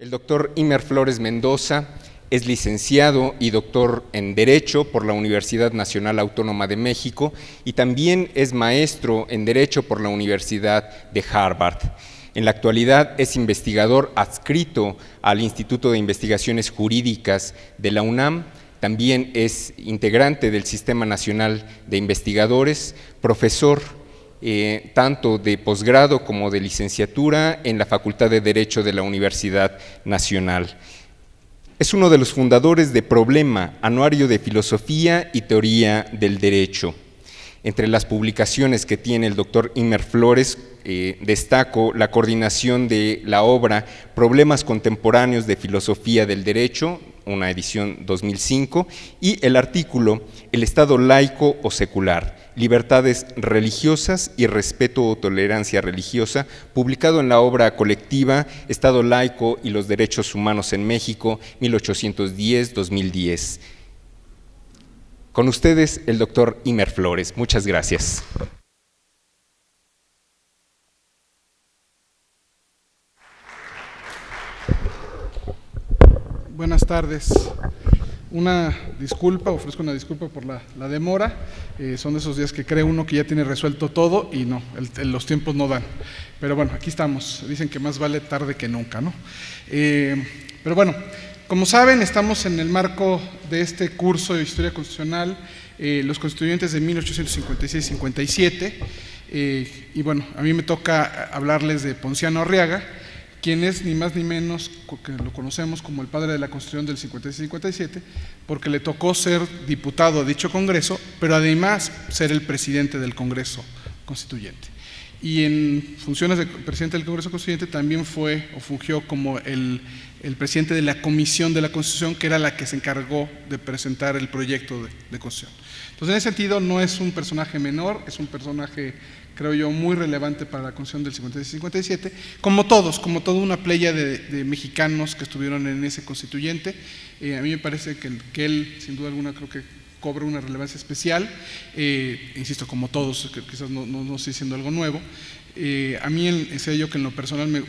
El doctor Imer Flores Mendoza es licenciado y doctor en Derecho por la Universidad Nacional Autónoma de México y también es maestro en Derecho por la Universidad de Harvard. En la actualidad es investigador adscrito al Instituto de Investigaciones Jurídicas de la UNAM. También es integrante del Sistema Nacional de Investigadores, profesor tanto de posgrado como de licenciatura en la Facultad de Derecho de la Universidad Nacional. Es uno de los fundadores de Problema, Anuario de Filosofía y Teoría del Derecho. Entre las publicaciones que tiene el doctor Imer Flores, destaco la coordinación de la obra Problemas Contemporáneos de Filosofía del Derecho, una edición 2005, y el artículo El Estado laico o secular, libertades religiosas y respeto o tolerancia religiosa, publicado en la obra colectiva Estado laico y los derechos humanos en México, 1810-2010. Con ustedes, el doctor Imer Flores. Muchas gracias. Buenas tardes. Ofrezco una disculpa por la demora. Son de esos días que cree uno que ya tiene resuelto todo y no, los tiempos no dan. Pero bueno, aquí estamos. Dicen que más vale tarde que nunca, ¿no? Pero bueno, como saben, estamos en el marco de este curso de Historia Constitucional, los constituyentes de 1856-57, y bueno, a mí me toca hablarles de Ponciano Arriaga, quien es ni más ni menos que lo conocemos como el padre de la Constitución del 56-57, porque le tocó ser diputado a dicho Congreso, pero además ser el presidente del Congreso Constituyente. Y en funciones de presidente del Congreso Constituyente también fungió como el presidente de la Comisión de la Constitución, que era la que se encargó de presentar el proyecto de Constitución. Entonces, en ese sentido, no es un personaje menor, es un personaje, creo yo, muy relevante para la Constitución del 56-57, como toda una playa de mexicanos que estuvieron en ese constituyente. A mí me parece que él, sin duda alguna, creo que cobra una relevancia especial, insisto, como todos, que quizás no estoy diciendo algo nuevo. A mí sé yo que en lo personal me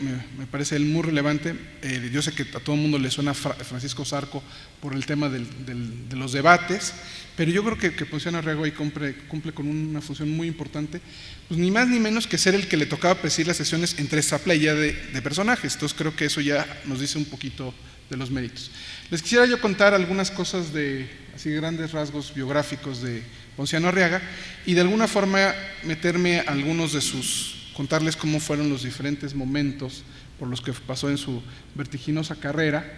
parece él muy relevante. Yo sé que a todo el mundo le suena Francisco Zarco por el tema de los debates, pero yo creo que Ponciano Arriaga ahí cumple con una función muy importante, pues ni más ni menos que ser el que le tocaba presidir las sesiones entre esa playa de personajes. Entonces creo que eso ya nos dice un poquito de los méritos. Les quisiera yo contar algunas cosas así grandes rasgos biográficos de Ponciano Arriaga y de alguna forma meterme a contarles cómo fueron los diferentes momentos por los que pasó en su vertiginosa carrera.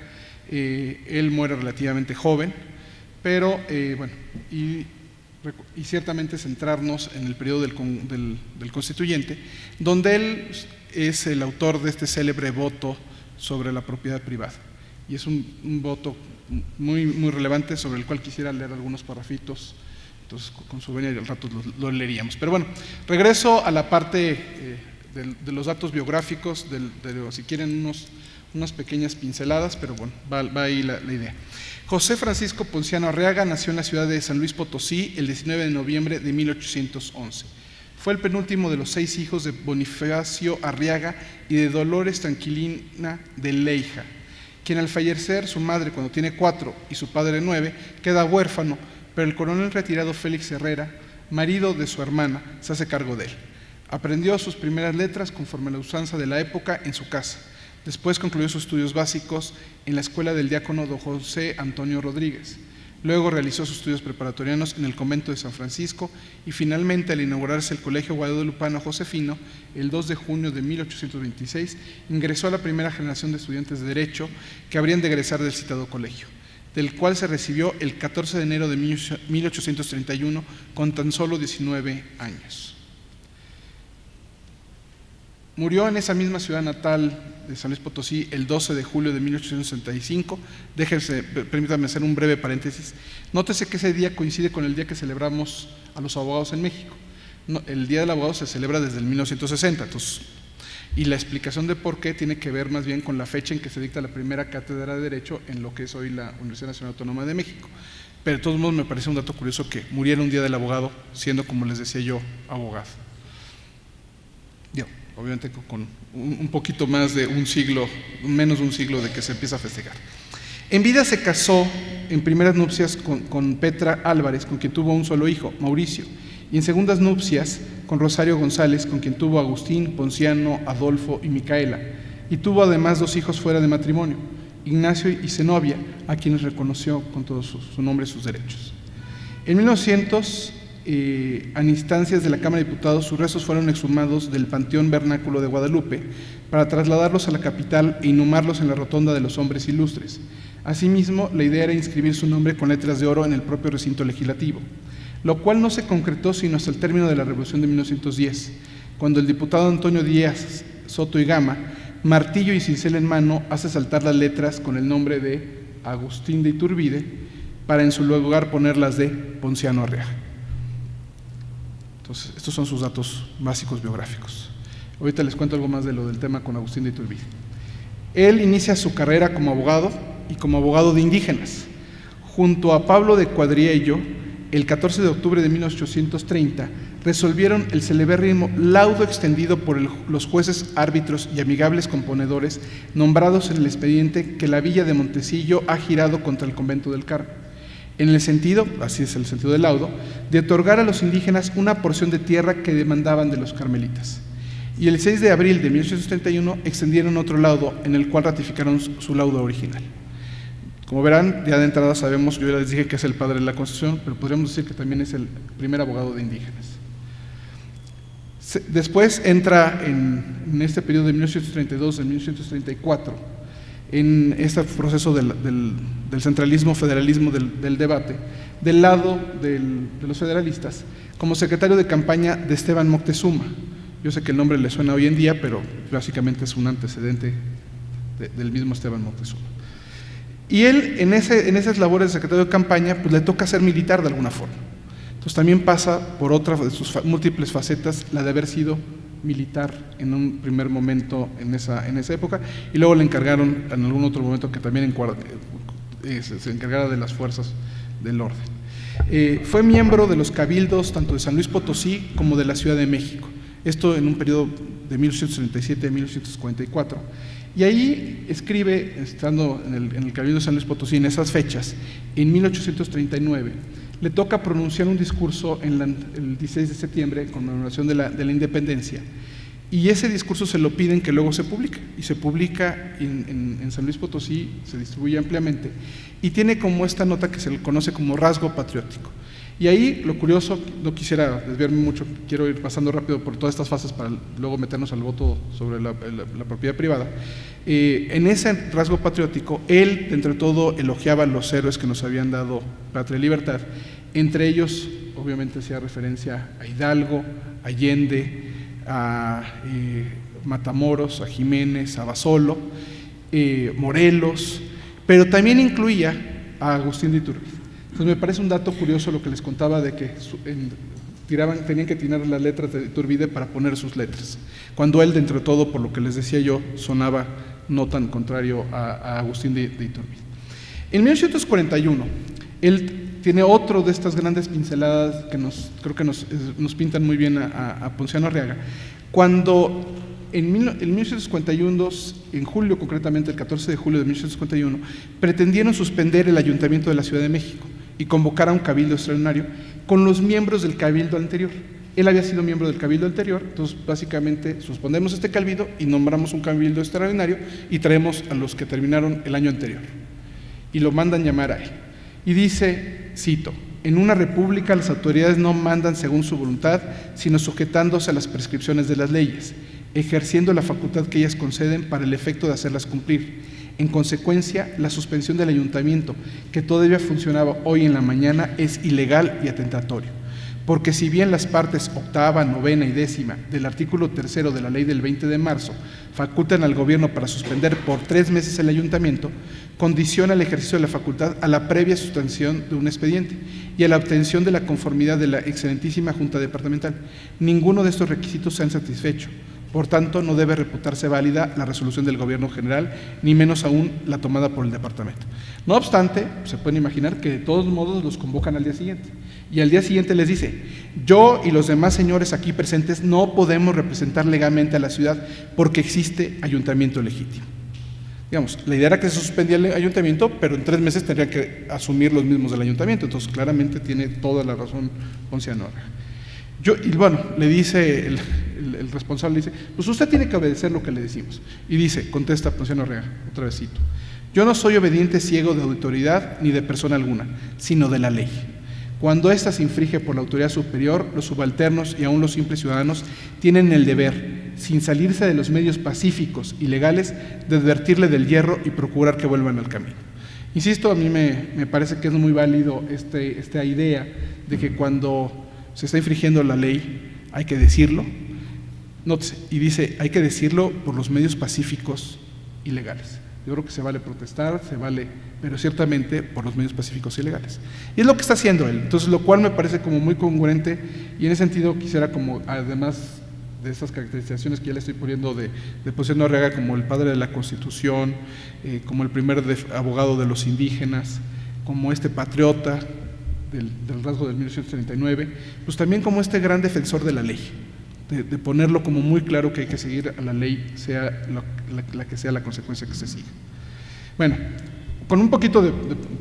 Él muere relativamente joven, pero bueno, y ciertamente centrarnos en el periodo del Constituyente, donde él es el autor de este célebre voto sobre la propiedad privada. Y es un voto muy, muy relevante sobre el cual quisiera leer algunos parrafitos. Entonces, con su venia al rato lo leeríamos. Pero bueno, regreso a la parte de los datos biográficos, si quieren unas pequeñas pinceladas, pero bueno, va ahí la idea. José Francisco Ponciano Arriaga nació en la ciudad de San Luis Potosí el 19 de noviembre de 1811. Fue el penúltimo de los 6 hijos de Bonifacio Arriaga y de Dolores Tranquilina de Leija, quien al fallecer su madre cuando tiene 4 y su padre 9, queda huérfano, pero el coronel retirado Félix Herrera, marido de su hermana, se hace cargo de él. Aprendió sus primeras letras conforme a la usanza de la época en su casa. Después concluyó sus estudios básicos en la escuela del diácono don José Antonio Rodríguez. Luego realizó sus estudios preparatorianos en el convento de San Francisco y finalmente, al inaugurarse el Colegio Guadalupano Josefino, el 2 de junio de 1826, ingresó a la primera generación de estudiantes de Derecho que habrían de egresar del citado colegio, del cual se recibió el 14 de enero de 1831 con tan solo 19 años. Murió en esa misma ciudad natal de San Luis Potosí el 12 de julio de 1865. Permítanme hacer un breve paréntesis. Nótese que ese día coincide con el día que celebramos a los abogados en México. El Día del Abogado se celebra desde el 1960, y la explicación de por qué tiene que ver más bien con la fecha en que se dicta la primera cátedra de Derecho en lo que es hoy la Universidad Nacional Autónoma de México. Pero de todos modos me parece un dato curioso que muriera un Día del Abogado siendo, como les decía yo, abogado. obviamente con un poquito más de un siglo, menos de un siglo de que se empieza a festejar. En vida se casó en primeras nupcias con Petra Álvarez, con quien tuvo un solo hijo, Mauricio, y en segundas nupcias con Rosario González, con quien tuvo Agustín, Ponciano, Adolfo y Micaela, y tuvo además 2 hijos fuera de matrimonio, Ignacio y Zenobia, a quienes reconoció con todo su nombre y sus derechos. En 1900, a instancias de la Cámara de Diputados, sus restos fueron exhumados del Panteón Vernáculo de Guadalupe para trasladarlos a la capital e inhumarlos en la Rotonda de los Hombres Ilustres. Asimismo, la idea era inscribir su nombre con letras de oro en el propio recinto legislativo, lo cual no se concretó sino hasta el término de la Revolución de 1910, cuando el diputado Antonio Díaz Soto y Gama, martillo y cincel en mano, hace saltar las letras con el nombre de Agustín de Iturbide, para en su lugar ponerlas de Ponciano Arriaga. Entonces, estos son sus datos básicos biográficos. Ahorita les cuento algo más de lo del tema con Agustín de Iturbide. Él inicia su carrera como abogado y como abogado de indígenas. Junto a Pablo de Cuadriello, el 14 de octubre de 1830, resolvieron el celebérrimo laudo extendido por los jueces árbitros y amigables componedores nombrados en el expediente que la villa de Montecillo ha girado contra el convento del Carmen, en el sentido, así es el sentido del laudo, de otorgar a los indígenas una porción de tierra que demandaban de los carmelitas. Y el 6 de abril de 1831 extendieron otro laudo en el cual ratificaron su laudo original. Como verán, ya de entrada sabemos, yo ya les dije que es el padre de la Constitución, pero podríamos decir que también es el primer abogado de indígenas. Después entra en este periodo de 1832 a 1834, en este proceso del centralismo, federalismo del debate, del lado de los federalistas, como secretario de campaña de Esteban Moctezuma. Yo sé que el nombre le suena hoy en día, pero básicamente es un antecedente del mismo Esteban Moctezuma. Y él, en esas labores de secretario de campaña, pues le toca ser militar de alguna forma. Entonces también pasa por otra de sus múltiples facetas, la de haber sido militar en un primer momento en esa época, y luego le encargaron en algún otro momento que también se encargara de las fuerzas del orden. Fue miembro de los cabildos tanto de San Luis Potosí como de la Ciudad de México, esto en un periodo de 1837 a 1844. Y ahí escribe, estando en el Cabildo de San Luis Potosí en esas fechas, en 1839, le toca pronunciar un discurso el 16 de septiembre, en conmemoración de la independencia, y ese discurso se lo piden que luego se publique, y se publica en San Luis Potosí, se distribuye ampliamente, y tiene como esta nota que se le conoce como rasgo patriótico. Y ahí lo curioso, no quisiera desviarme mucho, quiero ir pasando rápido por todas estas fases para luego meternos al voto sobre la propiedad privada. En ese rasgo patriótico, él, entre todo, elogiaba a los héroes que nos habían dado patria y libertad. Entre ellos, obviamente, hacía referencia a Hidalgo, a Allende, a Matamoros, a Jiménez, a Basolo, Morelos, pero también incluía a Agustín de Iturbide. Entonces me parece un dato curioso lo que les contaba de que tenían que atinar las letras de Iturbide para poner sus letras, cuando él, dentro de todo, por lo que les decía yo, sonaba no tan contrario a Agustín de Iturbide. En 1941, él tiene otro de estas grandes pinceladas que creo que nos pintan muy bien a Ponciano Arriaga, cuando en 1951, en julio concretamente, el 14 de julio de 1951, pretendieron suspender el Ayuntamiento de la Ciudad de México y convocar a un cabildo extraordinario con los miembros del cabildo anterior. Él había sido miembro del cabildo anterior, entonces básicamente suspendemos este cabildo y nombramos un cabildo extraordinario y traemos a los que terminaron el año anterior. Y lo mandan llamar a él. Y dice, cito, en una república las autoridades no mandan según su voluntad, sino sujetándose a las prescripciones de las leyes, ejerciendo la facultad que ellas conceden para el efecto de hacerlas cumplir. En consecuencia, la suspensión del ayuntamiento, que todavía funcionaba hoy en la mañana, es ilegal y atentatorio, porque si bien las partes octava, novena y décima del artículo 3 de la ley del 20 de marzo facultan al gobierno para suspender por 3 meses el ayuntamiento, condiciona el ejercicio de la facultad a la previa sustanción de un expediente y a la obtención de la conformidad de la excelentísima Junta Departamental. Ninguno de estos requisitos se han satisfecho, Por tanto, no debe reputarse válida la resolución del Gobierno General, ni menos aún la tomada por el Departamento. No obstante, se pueden imaginar que de todos modos los convocan al día siguiente. Y al día siguiente les dice: yo y los demás señores aquí presentes no podemos representar legalmente a la ciudad porque existe ayuntamiento legítimo. Digamos, la idea era que se suspendía el ayuntamiento, pero en 3 meses tendrían que asumir los mismos del ayuntamiento. Entonces, claramente tiene toda la razón Ponciano Arriaga. Y bueno, le dice el responsable, dice: pues usted tiene que obedecer lo que le decimos. Y dice, contesta Ponciano Arriaga, otra vez cito: yo no soy obediente ciego de autoridad ni de persona alguna, sino de la ley. Cuando ésta se infringe por la autoridad superior, los subalternos y aún los simples ciudadanos tienen el deber, sin salirse de los medios pacíficos y legales, de advertirle del hierro y procurar que vuelvan al camino. Insisto, a mí me parece que es muy válido esta idea de que cuando se está infringiendo la ley hay que decirlo. Nótese, y dice, hay que decirlo por los medios pacíficos y legales. Yo creo que se vale protestar, se vale, pero ciertamente por los medios pacíficos y legales. Y es lo que está haciendo él, entonces lo cual me parece como muy congruente, y en ese sentido quisiera, como además de estas caracterizaciones que ya le estoy poniendo de Ponciano Arriaga como el padre de la Constitución, como el primer abogado de los indígenas, como este patriota del rasgo del 1839, pues también como este gran defensor de la ley, de ponerlo como muy claro que hay que seguir a la ley, sea la que sea la consecuencia que se siga. Bueno, con un poquito de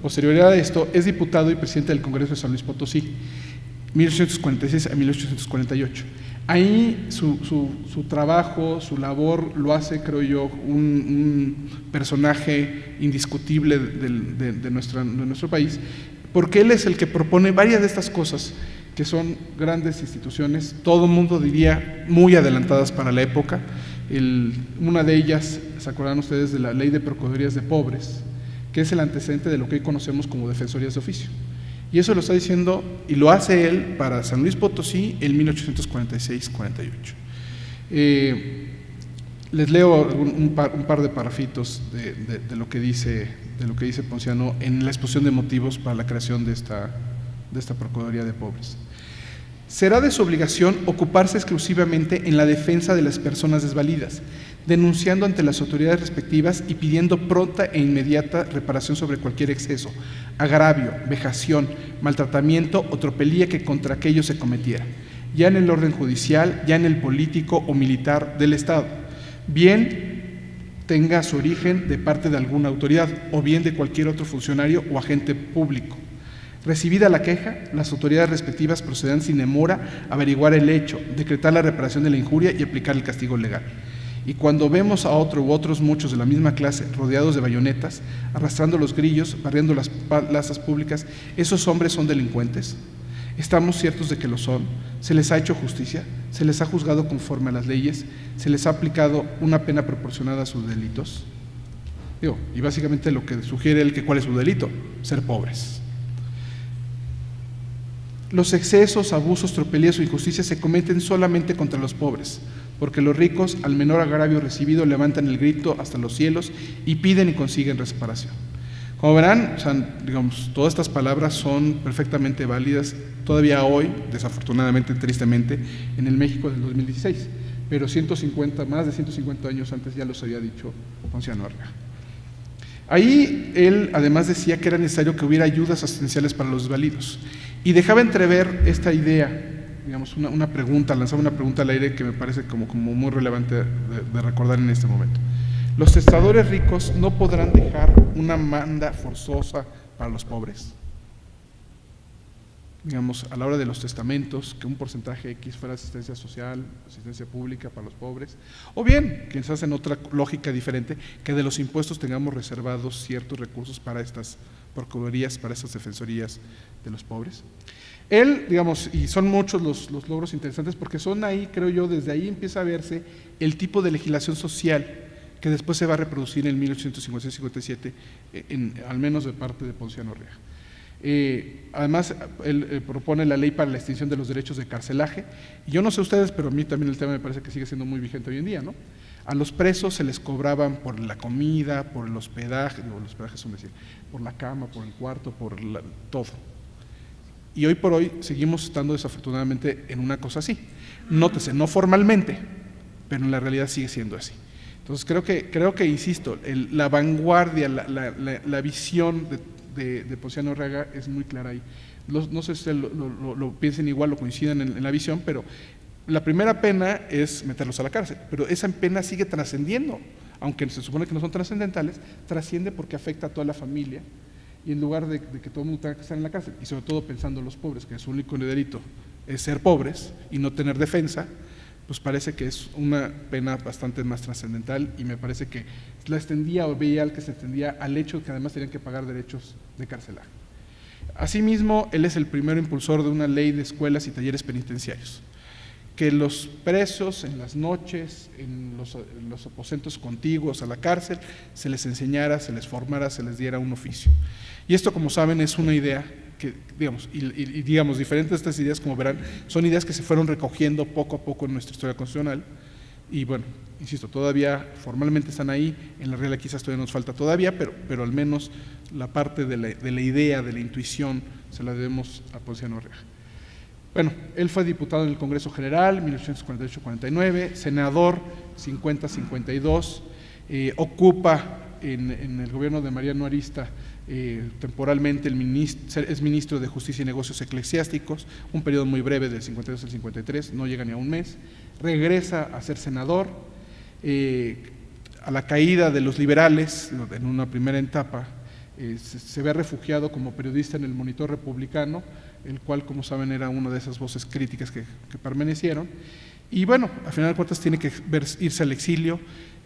posterioridad a esto, es diputado y presidente del Congreso de San Luis Potosí, 1846 a 1848. Ahí su trabajo, su labor, lo hace, creo yo, un personaje indiscutible de nuestro país, porque él es el que propone varias de estas cosas que son grandes instituciones, todo el mundo diría muy adelantadas para la época. Una de ellas, ¿se acuerdan ustedes de la Ley de Procuradurías de Pobres?, que es el antecedente de lo que hoy conocemos como defensorías de oficio. Y eso lo está diciendo, y lo hace él para San Luis Potosí en 1846-48. Les leo un par de parafitos de lo que dice Ponciano en la exposición de motivos para la creación de esta Procuraduría de Pobres. Será de su obligación ocuparse exclusivamente en la defensa de las personas desvalidas, denunciando ante las autoridades respectivas y pidiendo pronta e inmediata reparación sobre cualquier exceso, agravio, vejación, maltratamiento o tropelía que contra aquello se cometiera, ya en el orden judicial, ya en el político o militar del Estado, bien tenga su origen de parte de alguna autoridad o bien de cualquier otro funcionario o agente público. Recibida la queja, las autoridades respectivas procederán sin demora a averiguar el hecho, decretar la reparación de la injuria y aplicar el castigo legal. Y cuando vemos a otro u otros muchos de la misma clase rodeados de bayonetas, arrastrando los grillos, barriendo las plazas públicas, ¿esos hombres son delincuentes? Estamos ciertos de que lo son. Se les ha hecho justicia, se les ha juzgado conforme a las leyes, se les ha aplicado una pena proporcionada a sus delitos. Y básicamente lo que sugiere él, que ¿cuál es su delito? Ser pobres. Los excesos, abusos, tropelías o injusticias se cometen solamente contra los pobres, porque los ricos, al menor agravio recibido, levantan el grito hasta los cielos y piden y consiguen reparación. Como verán, digamos, todas estas palabras son perfectamente válidas todavía hoy, desafortunadamente, tristemente, en el México del 2016, pero más de 150 años antes ya los había dicho Ponciano Arriaga. Ahí él además decía que era necesario que hubiera ayudas asistenciales para los desvalidos y dejaba entrever esta idea, digamos, una pregunta, lanzaba una pregunta al aire que me parece como muy relevante de recordar en este momento. ¿Los testadores ricos no podrán dejar una manda forzosa para los pobres? Digamos, a la hora de los testamentos, que un porcentaje X fuera asistencia social, asistencia pública para los pobres, o bien, quizás en otra lógica diferente, que de los impuestos tengamos reservados ciertos recursos para estas procuradurías, para estas defensorías de los pobres. Él, digamos, y son muchos los logros interesantes, porque son ahí, creo yo, desde ahí empieza a verse el tipo de legislación social que después se va a reproducir en 1856-57, al menos de parte de Ponciano Arriaga. Además, él propone la ley para la extinción de los derechos de carcelaje, y yo no sé ustedes, pero a mí también el tema me parece que sigue siendo muy vigente hoy en día, ¿no? A los presos se les cobraban por la comida, por el hospedaje, los hospedajes son decir, por la cama, por el cuarto, todo. Y hoy por hoy seguimos estando desafortunadamente en una cosa así. Nótese, no formalmente, pero en la realidad sigue siendo así. Entonces creo que insisto, la vanguardia, la visión de Ponciano Arriaga es muy clara ahí. No sé si ustedes lo piensen igual, lo coincidan en la visión, pero la primera pena es meterlos a la cárcel, pero esa pena sigue trascendiendo, aunque se supone que no son trascendentales, trasciende porque afecta a toda la familia, y en lugar de que todo el mundo tenga que estar en la cárcel, y sobre todo pensando en los pobres, que su único delito es ser pobres y no tener defensa, pues parece que es una pena bastante más trascendental, y me parece que la extendía, o veía que se extendía al hecho de que además tenían que pagar derechos de carcelaje. Asimismo, él es el primer impulsor de una ley de escuelas y talleres penitenciarios, que los presos en las noches, en los aposentos contiguos a la cárcel, se les enseñara, se les formara, se les diera un oficio. Y esto, como saben, es una idea que, digamos, digamos, diferentes de estas ideas, como verán, son ideas que se fueron recogiendo poco a poco en nuestra historia constitucional, y bueno, insisto, todavía formalmente están ahí, en la realidad quizás todavía nos falta todavía, pero al menos la parte de la idea, de la intuición, se la debemos a Ponciano Arriaga. Bueno, él fue diputado en el Congreso General, 1848-49, senador 50-52, ocupa en el gobierno de Mariano Arista temporalmente es ministro de Justicia y Negocios Eclesiásticos, un periodo muy breve del 52 al 53, no llega ni a un mes, regresa a ser senador, a la caída de los liberales, en una primera etapa, se ve refugiado como periodista en el Monitor Republicano, el cual, como saben, era una de esas voces críticas que permanecieron, y bueno, al final de cuentas tiene que irse al exilio,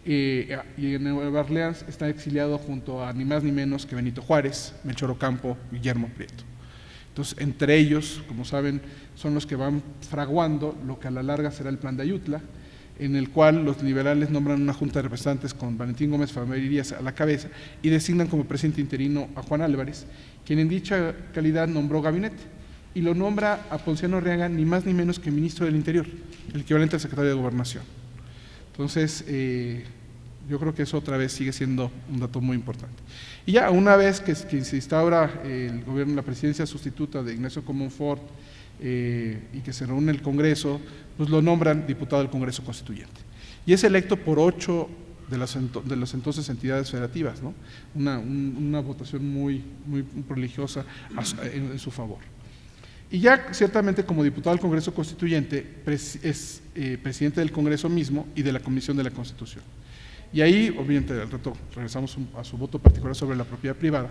y en Nueva Orleans está exiliado junto a ni más ni menos que Benito Juárez, Melchor Ocampo, Guillermo Prieto. Entonces, entre ellos, como saben, son los que van fraguando lo que a la larga será el Plan de Ayutla, en el cual los liberales nombran una junta de representantes con Valentín Gómez Farías a la cabeza y designan como presidente interino a Juan Álvarez, quien en dicha calidad nombró gabinete, y lo nombra a Ponciano Arriaga ni más ni menos que ministro del Interior, el equivalente al secretario de Gobernación. Entonces, yo creo que eso otra vez sigue siendo un dato muy importante. Y ya una vez que se instaura el gobierno, la presidencia sustituta de Ignacio Comonfort, y que se reúne el Congreso, pues lo nombran diputado del Congreso Constituyente. Y es electo por 8 de las entonces entidades federativas, ¿no? Una votación muy prodigiosa en su favor. Y ya ciertamente como diputado del Congreso Constituyente es presidente del Congreso mismo y de la Comisión de la Constitución. Y ahí, obviamente, al rato regresamos a su voto particular sobre la propiedad privada,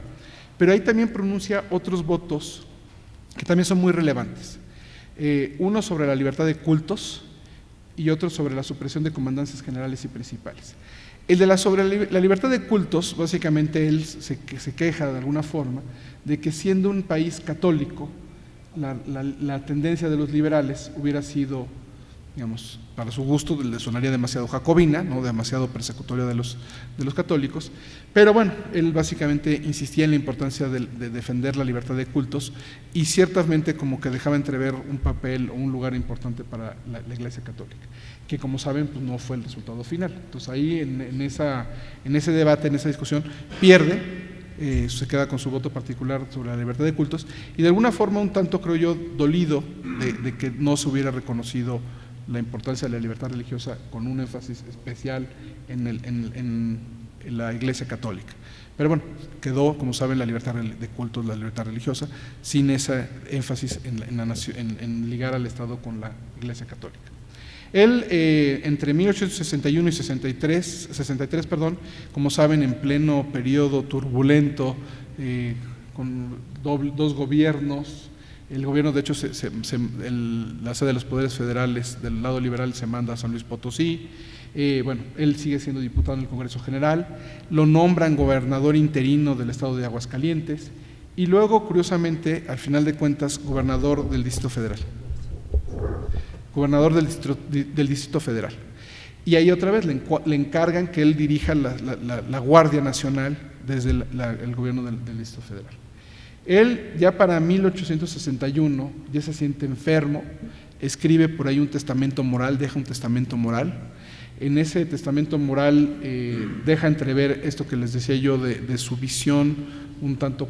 pero ahí también pronuncia otros votos que también son muy relevantes. Uno sobre la libertad de cultos y otro sobre la supresión de comandancias generales y principales. El de sobre la libertad de cultos, básicamente él se queja de alguna forma de que siendo un país católico, la tendencia de los liberales hubiera sido, digamos, para su gusto, le sonaría demasiado jacobina, ¿no? Demasiado persecutoria de los católicos, pero bueno, él básicamente insistía en la importancia de defender la libertad de cultos, y ciertamente como que dejaba entrever un papel o un lugar importante para la Iglesia Católica, que como saben, pues no fue el resultado final. Entonces ahí en ese debate, en esa discusión, pierde. Se queda con su voto particular sobre la libertad de cultos, y de alguna forma un tanto, creo yo, dolido de que no se hubiera reconocido la importancia de la libertad religiosa con un énfasis especial en la Iglesia Católica. Pero bueno, quedó, como saben, la libertad de cultos, la libertad religiosa, sin ese énfasis en ligar al Estado con la Iglesia Católica. Él, entre 1861 y 63, como saben, en pleno periodo turbulento, con dos gobiernos, el gobierno, de hecho, la sede de los poderes federales del lado liberal se manda a San Luis Potosí. Bueno, él sigue siendo diputado en el Congreso General, lo nombran gobernador interino del estado de Aguascalientes, y luego, curiosamente, al final de cuentas, gobernador del Distrito Federal. Gobernador del Distrito Federal. Y ahí otra vez le encargan que él dirija la Guardia Nacional desde el gobierno del Distrito Federal. Él ya para 1861 ya se siente enfermo, escribe por ahí un testamento moral, deja un testamento moral. En ese testamento moral deja entrever esto que les decía yo de su visión un tanto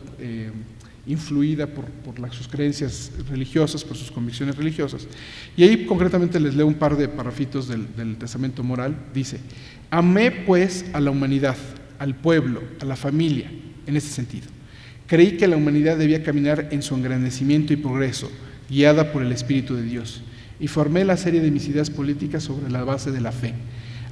influida por sus creencias religiosas, por sus convicciones religiosas. Y ahí concretamente les leo un par de parrafitos del testamento moral. Dice: amé pues a la humanidad, al pueblo, a la familia, en ese sentido. Creí que la humanidad debía caminar en su engrandecimiento y progreso, guiada por el Espíritu de Dios, y formé la serie de mis ideas políticas sobre la base de la fe.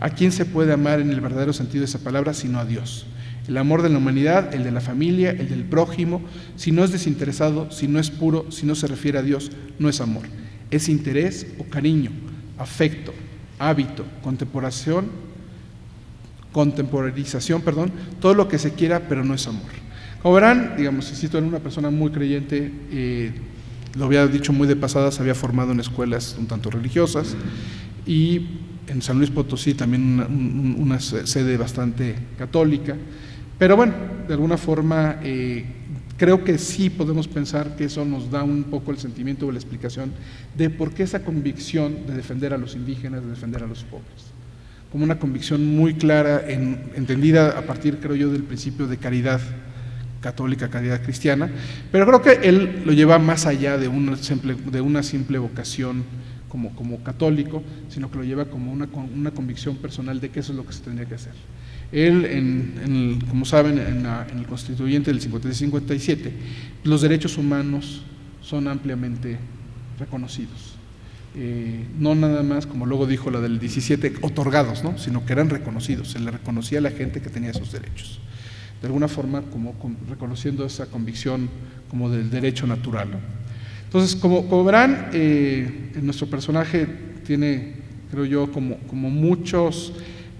¿A quién se puede amar en el verdadero sentido de esa palabra sino a Dios? El amor de la humanidad, el de la familia, el del prójimo, si no es desinteresado, si no es puro, si no se refiere a Dios, no es amor. Es interés o cariño, afecto, hábito, contemporalización, todo lo que se quiera, pero no es amor. Como verán, digamos, insisto, en una persona muy creyente, lo había dicho muy de pasada, se había formado en escuelas un tanto religiosas, y en San Luis Potosí también una sede bastante católica. Pero bueno, de alguna forma creo que sí podemos pensar que eso nos da un poco el sentimiento o la explicación de por qué esa convicción de defender a los indígenas, de defender a los pobres, como una convicción muy clara, entendida a partir, creo yo, del principio de caridad católica, caridad cristiana, pero creo que él lo lleva más allá de una simple vocación como católico, sino que lo lleva como una convicción personal de que eso es lo que se tendría que hacer. Él, como saben, en el Constituyente del 56-57, los derechos humanos son ampliamente reconocidos. No nada más, como luego dijo la del 17, otorgados, ¿no?, sino que eran reconocidos, se le reconocía a la gente que tenía esos derechos. De alguna forma, como reconociendo esa convicción como del derecho natural, ¿no? Entonces, como verán, nuestro personaje tiene, creo yo, como muchos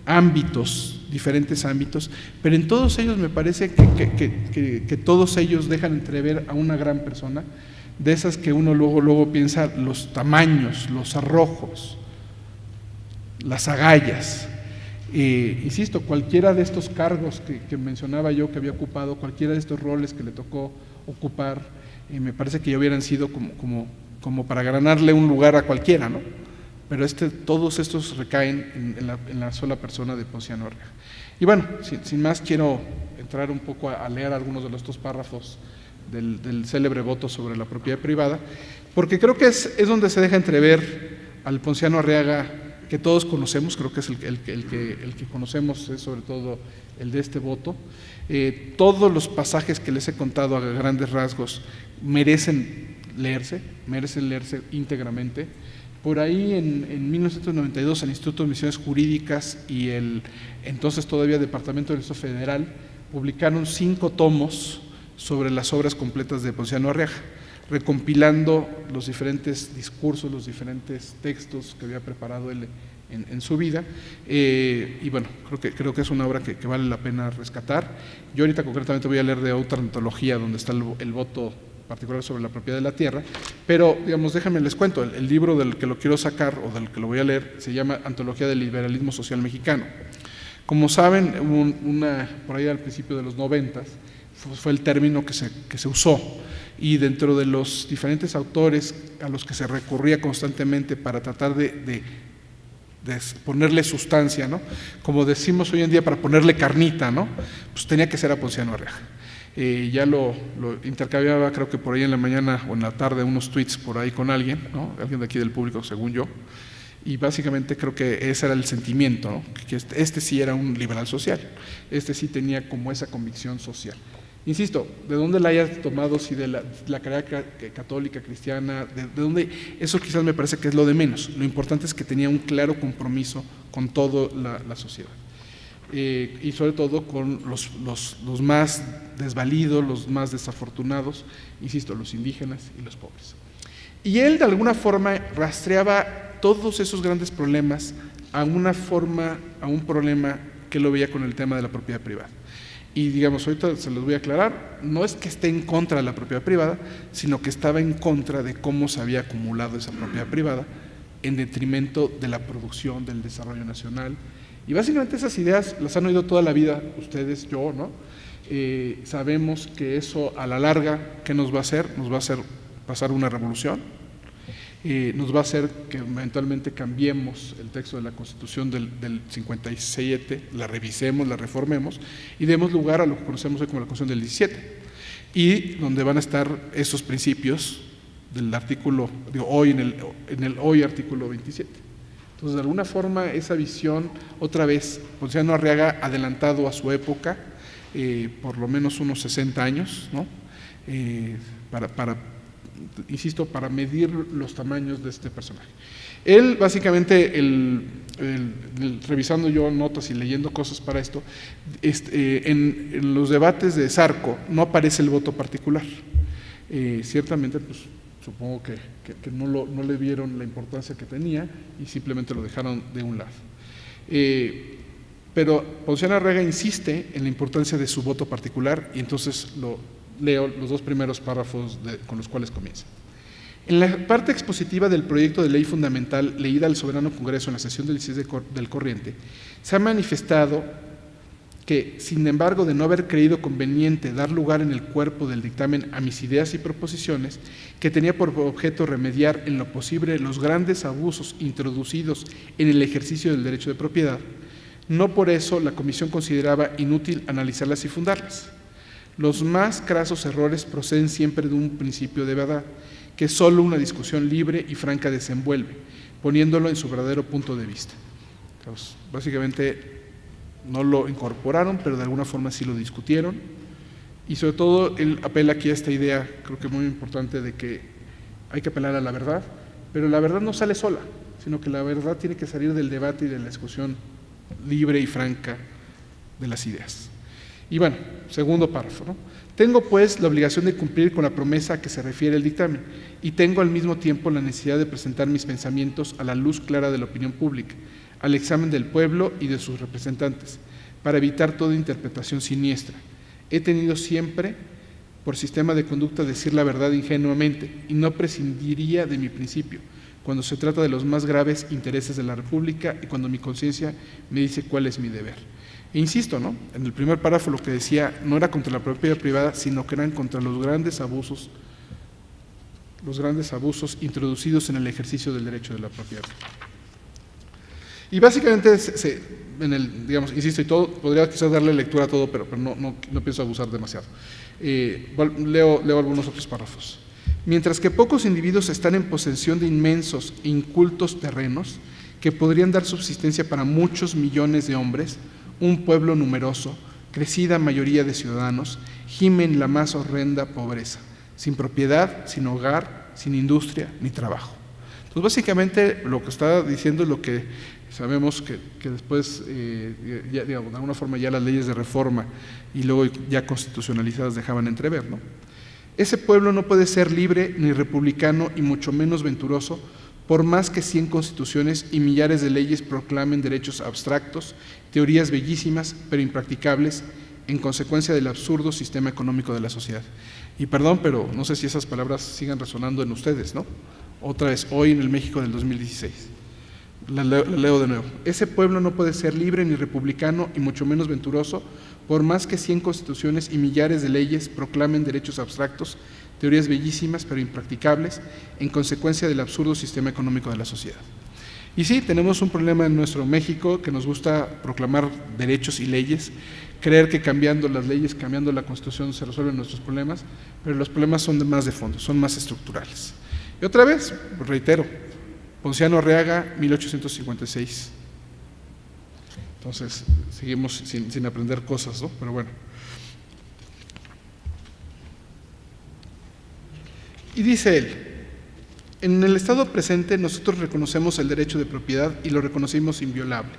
ámbitos, diferentes ámbitos, pero en todos ellos me parece que todos ellos dejan entrever a una gran persona, de esas que uno luego piensa los tamaños, los arrojos, las agallas. Insisto, cualquiera de estos cargos que mencionaba yo que había ocupado, cualquiera de estos roles que le tocó ocupar, me parece que ya hubieran sido como para ganarle un lugar a cualquiera, ¿no? Pero todos estos recaen en la sola persona de Ponciano Arriaga. Y bueno, sin más, quiero entrar un poco a leer algunos de estos párrafos del célebre voto sobre la propiedad privada, porque creo que es donde se deja entrever al Ponciano Arriaga que todos conocemos. Creo que es el que conocemos, es sobre todo el de este voto. Todos los pasajes que les he contado a grandes rasgos merecen leerse íntegramente. Por ahí en 1992 el Instituto de Misiones Jurídicas y el entonces todavía Departamento del Estado Federal publicaron 5 tomos sobre las obras completas de Ponciano Arriaga, recompilando los diferentes discursos, los diferentes textos que había preparado él en su vida, y bueno, creo que es una obra que vale la pena rescatar. Yo ahorita concretamente voy a leer de otra antología donde está el voto particular sobre la propiedad de la tierra, pero digamos, déjenme les cuento, el libro del que lo quiero sacar o del que lo voy a leer se llama Antología del Liberalismo Social Mexicano. Como saben, por ahí al principio de los 90 fue el término que se usó, y dentro de los diferentes autores a los que se recurría constantemente para tratar de ponerle sustancia, ¿no?, como decimos hoy en día, para ponerle carnita, ¿no?, pues tenía que ser a Ponciano Arriaga. Ya lo intercambiaba, creo que por ahí en la mañana o en la tarde, unos tweets por ahí con alguien, ¿no?, alguien de aquí del público, según yo, y básicamente creo que ese era el sentimiento, ¿no?, que este sí era un liberal social, este sí tenía como esa convicción social. Insisto, de dónde la hayas tomado, si de la carrera católica, cristiana, de dónde, eso quizás me parece que es lo de menos. Lo importante es que tenía un claro compromiso con toda la sociedad, y sobre todo con los más desvalidos, los más desafortunados, insisto, los indígenas y los pobres. Y él de alguna forma rastreaba todos esos grandes problemas a un problema que lo veía con el tema de la propiedad privada. Y digamos, ahorita se los voy a aclarar, no es que esté en contra de la propiedad privada, sino que estaba en contra de cómo se había acumulado esa propiedad privada en detrimento de la producción, del desarrollo nacional. Y básicamente esas ideas las han oído toda la vida ustedes, yo, ¿no? Sabemos que eso a la larga, ¿qué nos va a hacer? Nos va a hacer pasar una revolución, nos va a hacer que eventualmente cambiemos el texto de la Constitución del 57, la revisemos, la reformemos y demos lugar a lo que conocemos hoy como la Constitución del 17. y donde van a estar esos principios del artículo, hoy en el hoy artículo 27. Entonces, de alguna forma, esa visión, otra vez, Ponciano Arriaga adelantado a su época, por lo menos unos 60 años, ¿no? Insisto, para medir los tamaños de este personaje. Él, básicamente, revisando yo notas y leyendo cosas para esto, en los debates de Zarco no aparece el voto particular. Ciertamente, pues, supongo que no le vieron la importancia que tenía y simplemente lo dejaron de un lado. Pero Ponciano Arriaga insiste en la importancia de su voto particular y entonces leo los dos primeros párrafos con los cuales comienza. En la parte expositiva del proyecto de ley fundamental leída al Soberano Congreso en la sesión del 16 del corriente, se ha manifestado que, sin embargo, de no haber creído conveniente dar lugar en el cuerpo del dictamen a mis ideas y proposiciones, que tenía por objeto remediar en lo posible los grandes abusos introducidos en el ejercicio del derecho de propiedad, no por eso la Comisión consideraba inútil analizarlas y fundarlas. Los más crasos errores proceden siempre de un principio de verdad, que solo una discusión libre y franca desenvuelve, poniéndolo en su verdadero punto de vista. Entonces, básicamente no lo incorporaron, pero de alguna forma sí lo discutieron, y sobre todo él apela aquí a esta idea, creo que muy importante, de que hay que apelar a la verdad, pero la verdad no sale sola, sino que la verdad tiene que salir del debate y de la discusión libre y franca de las ideas. Y bueno, segundo párrafo, ¿no? Tengo pues la obligación de cumplir con la promesa a que se refiere el dictamen y tengo al mismo tiempo la necesidad de presentar mis pensamientos a la luz clara de la opinión pública, al examen del pueblo y de sus representantes, para evitar toda interpretación siniestra. He tenido siempre por sistema de conducta decir la verdad ingenuamente y no prescindiría de mi principio cuando se trata de los más graves intereses de la República y cuando mi conciencia me dice cuál es mi deber. E insisto, ¿no? En el primer párrafo lo que decía no era contra la propiedad privada, sino que eran contra los grandes abusos introducidos en el ejercicio del derecho de la propiedad. Y básicamente, insisto, y todo, podría quizás darle lectura a todo, pero no pienso abusar demasiado. Leo algunos otros párrafos. Mientras que pocos individuos están en posesión de inmensos e incultos terrenos que podrían dar subsistencia para muchos millones de hombres, un pueblo numeroso, crecida mayoría de ciudadanos, gime en la más horrenda pobreza, sin propiedad, sin hogar, sin industria ni trabajo. Entonces, básicamente, lo que está diciendo es lo que sabemos que después, de alguna forma, ya las leyes de reforma y luego ya constitucionalizadas dejaban entrever, ¿no? Ese pueblo no puede ser libre ni republicano y mucho menos venturoso, por más que 100 constituciones y millares de leyes proclamen derechos abstractos, teorías bellísimas pero impracticables, en consecuencia del absurdo sistema económico de la sociedad. Y perdón, pero no sé si esas palabras sigan resonando en ustedes, ¿no? Otra vez, hoy en el México del 2016. La leo de nuevo. Ese pueblo no puede ser libre ni republicano y mucho menos venturoso, por más que 100 constituciones y millares de leyes proclamen derechos abstractos, teorías bellísimas pero impracticables, en consecuencia del absurdo sistema económico de la sociedad. Y sí, tenemos un problema en nuestro México, que nos gusta proclamar derechos y leyes, creer que cambiando las leyes, cambiando la Constitución se resuelven nuestros problemas, pero los problemas son más de fondo, son más estructurales. Y otra vez, reitero, Ponciano Arriaga, 1856. Entonces, seguimos sin aprender cosas, ¿no? Pero bueno. Y dice él, en el estado presente nosotros reconocemos el derecho de propiedad y lo reconocimos inviolable.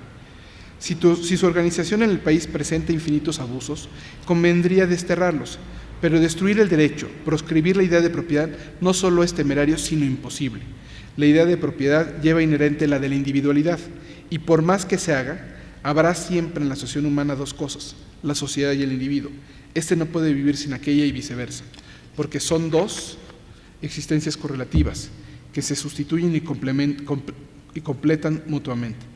Si su organización en el país presenta infinitos abusos, convendría desterrarlos, pero destruir el derecho, proscribir la idea de propiedad, no solo es temerario, sino imposible. La idea de propiedad lleva inherente la de la individualidad, y por más que se haga, habrá siempre en la asociación humana dos cosas, la sociedad y el individuo. Este no puede vivir sin aquella y viceversa, porque son dos existencias correlativas que se sustituyen y completan mutuamente.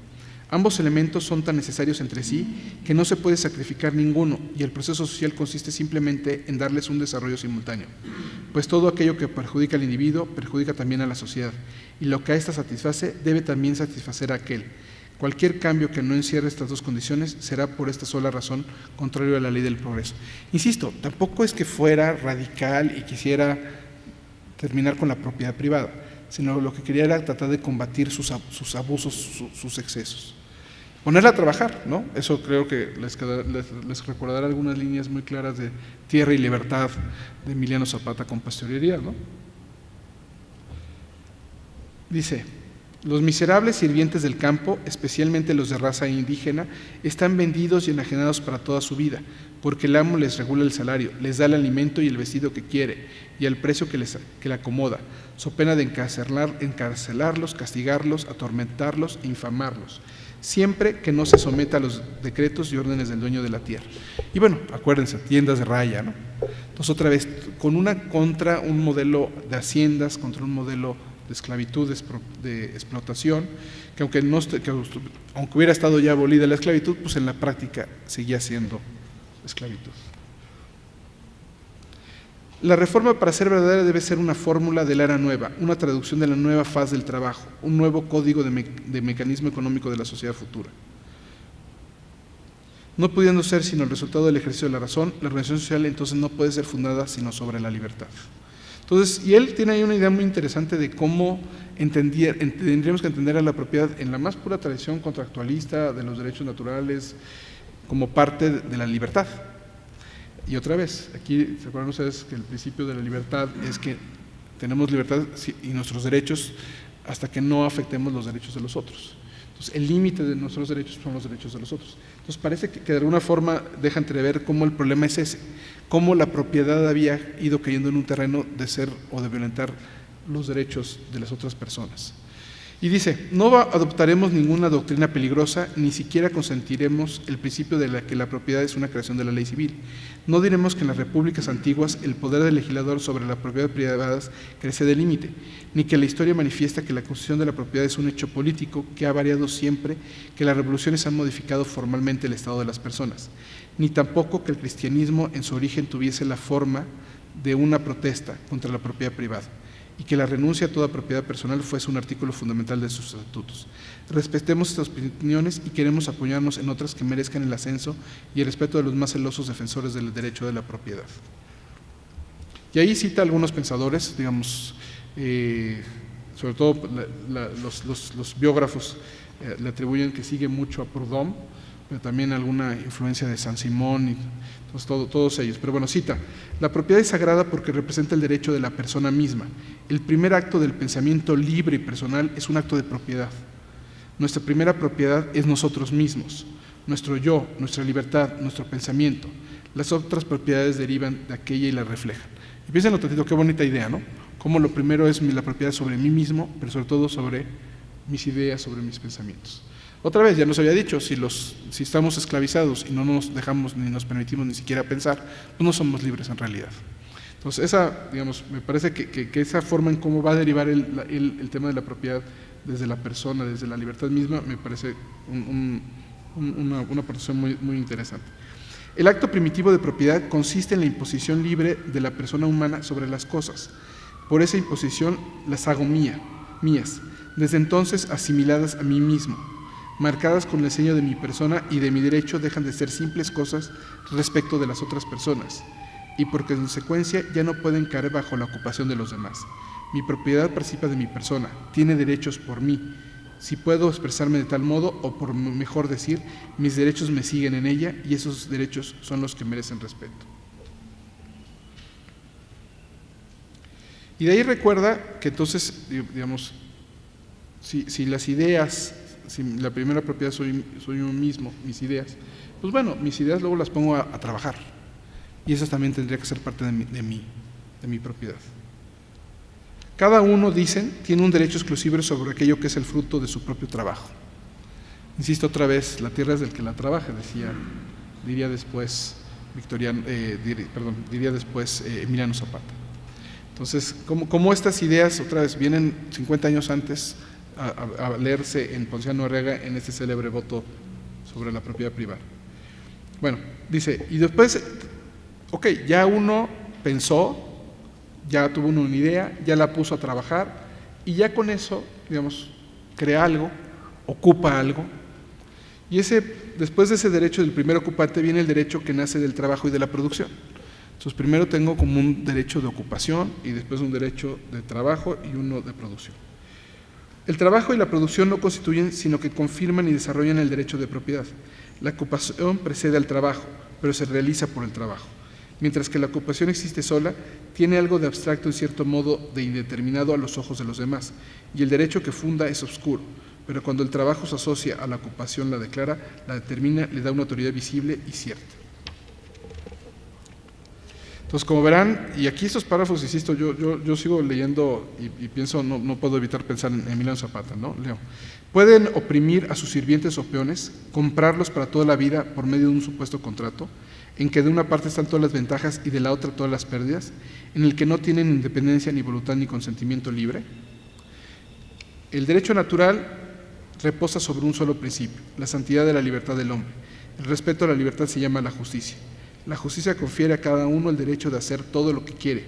Ambos elementos son tan necesarios entre sí que no se puede sacrificar ninguno y el proceso social consiste simplemente en darles un desarrollo simultáneo, pues todo aquello que perjudica al individuo perjudica también a la sociedad y lo que a ésta satisface debe también satisfacer a aquel. Cualquier cambio que no encierre estas dos condiciones será por esta sola razón contrario a la ley del progreso. Insisto, tampoco es que fuera radical y quisiera terminar con la propiedad privada, sino lo que quería era tratar de combatir sus abusos, sus excesos. Ponerla a trabajar, ¿no? Eso creo que les recordará algunas líneas muy claras de Tierra y Libertad de Emiliano Zapata con posterioridad, ¿no? Dice: los miserables sirvientes del campo, especialmente los de raza indígena, están vendidos y enajenados para toda su vida, porque el amo les regula el salario, les da el alimento y el vestido que quiere, y al precio que le acomoda, so pena de encarcelarlos, castigarlos, atormentarlos e infamarlos, siempre que no se someta a los decretos y órdenes del dueño de la tierra. Y bueno, acuérdense, tiendas de raya, ¿no? Entonces, otra vez, contra un modelo de haciendas, contra un modelo de esclavitud, de explotación, que aunque hubiera estado ya abolida la esclavitud, pues en la práctica seguía siendo esclavitud. La reforma, para ser verdadera, debe ser una fórmula de la era nueva, una traducción de la nueva faz del trabajo, un nuevo código de mecanismo económico de la sociedad futura. No pudiendo ser sino el resultado del ejercicio de la razón, la organización social entonces no puede ser fundada sino sobre la libertad. Entonces, y él tiene ahí una idea muy interesante de cómo tendríamos que entender a la propiedad en la más pura tradición contractualista de los derechos naturales como parte de la libertad. Y otra vez, aquí se acuerdan ustedes que el principio de la libertad es que tenemos libertad y nuestros derechos hasta que no afectemos los derechos de los otros. Entonces, el límite de nuestros derechos son los derechos de los otros. Entonces, parece que de alguna forma deja entrever cómo el problema es ese, cómo la propiedad había ido cayendo en un terreno de ser o de violentar los derechos de las otras personas. Y dice: no adoptaremos ninguna doctrina peligrosa, ni siquiera consentiremos el principio de que la propiedad es una creación de la ley civil. No diremos que en las repúblicas antiguas el poder del legislador sobre la propiedad privada crece de límite, ni que la historia manifiesta que la constitución de la propiedad es un hecho político que ha variado siempre que las revoluciones han modificado formalmente el estado de las personas, ni tampoco que el cristianismo en su origen tuviese la forma de una protesta contra la propiedad privada, y que la renuncia a toda propiedad personal fuese un artículo fundamental de sus estatutos. Respetemos estas opiniones y queremos apoyarnos en otras que merezcan el ascenso y el respeto de los más celosos defensores del derecho de la propiedad. Y ahí cita a algunos pensadores, digamos, sobre todo los biógrafos le atribuyen que sigue mucho a Proudhon, pero también alguna influencia de Saint-Simon y todos ellos. Pero bueno, cita: la propiedad es sagrada porque representa el derecho de la persona misma. El primer acto del pensamiento libre y personal es un acto de propiedad. Nuestra primera propiedad es nosotros mismos, nuestro yo, nuestra libertad, nuestro pensamiento. Las otras propiedades derivan de aquella y la reflejan. Y piénsenlo tantito, qué bonita idea, ¿no? Cómo lo primero es la propiedad sobre mí mismo, pero sobre todo sobre mis ideas, sobre mis pensamientos. Otra vez, ya nos había dicho, si estamos esclavizados y no nos dejamos ni nos permitimos ni siquiera pensar, pues no somos libres en realidad. Entonces, me parece que esa forma en cómo va a derivar el tema de la propiedad desde la persona, desde la libertad misma, me parece una aportación muy, muy interesante. El acto primitivo de propiedad consiste en la imposición libre de la persona humana sobre las cosas. Por esa imposición las hago mías, desde entonces asimiladas a mí mismo, marcadas con el sello de mi persona y de mi derecho, dejan de ser simples cosas respecto de las otras personas, y por consecuencia ya no pueden caer bajo la ocupación de los demás. Mi propiedad participa de mi persona, tiene derechos por mí. Si puedo expresarme de tal modo, o por mejor decir, mis derechos me siguen en ella, y esos derechos son los que merecen respeto. Y de ahí recuerda que entonces, digamos, si las ideas, si la primera propiedad soy yo mismo, mis ideas, pues bueno, mis ideas luego las pongo a trabajar, y esas también tendría que ser parte de mi propiedad. Cada uno, dicen, tiene un derecho exclusivo sobre aquello que es el fruto de su propio trabajo. Insisto otra vez, la tierra es del que la trabaja, diría después Emiliano Zapata. Entonces, como estas ideas, otra vez, vienen 50 años antes a leerse en Ponciano Arriaga en este célebre voto sobre la propiedad privada. Bueno, dice, y después, ok, ya uno pensó, ya tuvo una idea, ya la puso a trabajar, y ya con eso, digamos, crea algo, ocupa algo, Y después de ese derecho del primer ocupante viene el derecho que nace del trabajo y de la producción. Entonces primero tengo como un derecho de ocupación y después un derecho de trabajo y uno de producción. El trabajo y la producción no constituyen, sino que confirman y desarrollan el derecho de propiedad. La ocupación precede al trabajo, pero se realiza por el trabajo. Mientras que la ocupación existe sola, tiene algo de abstracto en cierto modo de indeterminado a los ojos de los demás, y el derecho que funda es oscuro, pero cuando el trabajo se asocia a la ocupación, la declara, la determina, le da una autoridad visible y cierta. Entonces, como verán, y aquí estos párrafos, insisto, yo sigo leyendo y pienso, no puedo evitar pensar en Emiliano Zapata, ¿no? Leo. Pueden oprimir a sus sirvientes o peones, comprarlos para toda la vida por medio de un supuesto contrato, en que de una parte están todas las ventajas y de la otra todas las pérdidas, en el que no tienen independencia ni voluntad ni consentimiento libre. El derecho natural reposa sobre un solo principio, la santidad de la libertad del hombre. El respeto a la libertad se llama la justicia. La justicia confiere a cada uno el derecho de hacer todo lo que quiere,